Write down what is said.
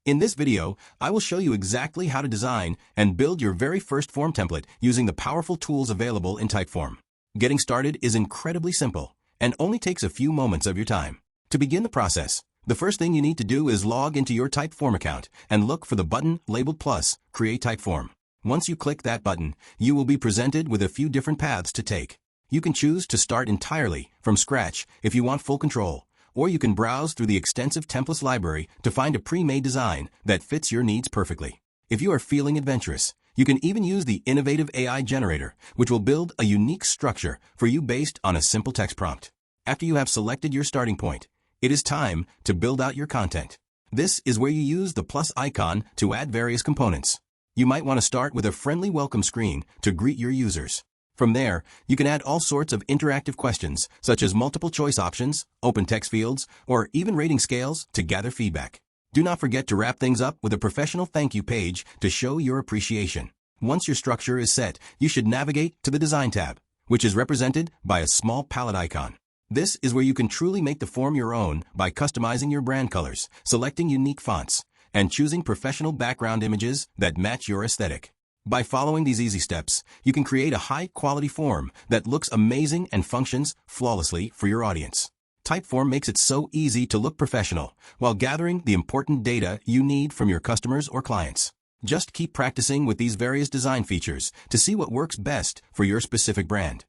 In this video, I will show you exactly how to design and build your very first form template using the powerful tools available in Typeform. Getting started is incredibly simple and only takes a few moments of your time. To begin the process, the first thing you need to do is log into your Typeform account and look for the button labeled plus, Create Typeform. Once you click that button, you will be presented with a few different paths to take. You can choose to start entirely from scratch if you want full control, or you can browse through the extensive templates library to find a pre-made design that fits your needs perfectly. If you are feeling adventurous, you can even use the innovative AI generator, which will build a unique structure for you based on a simple text prompt. After you have selected your starting point, it is time to build out your content. This is where you use the plus icon to add various components. You might want to start with a friendly welcome screen to greet your users. From there, you can add all sorts of interactive questions, such as multiple choice options, open text fields, or even rating scales to gather feedback. Do not forget to wrap things up with a professional thank you page to show your appreciation. Once your structure is set, you should navigate to the Design tab, which is represented by a small palette icon. This is where you can truly make the form your own by customizing your brand colors, selecting unique fonts, and choosing professional background images that match your aesthetic. By following these easy steps, you can create a high-quality form that looks amazing and functions flawlessly for your audience. Typeform makes it so easy to look professional while gathering the important data you need from your customers or clients. Just keep practicing with these various design features to see what works best for your specific brand.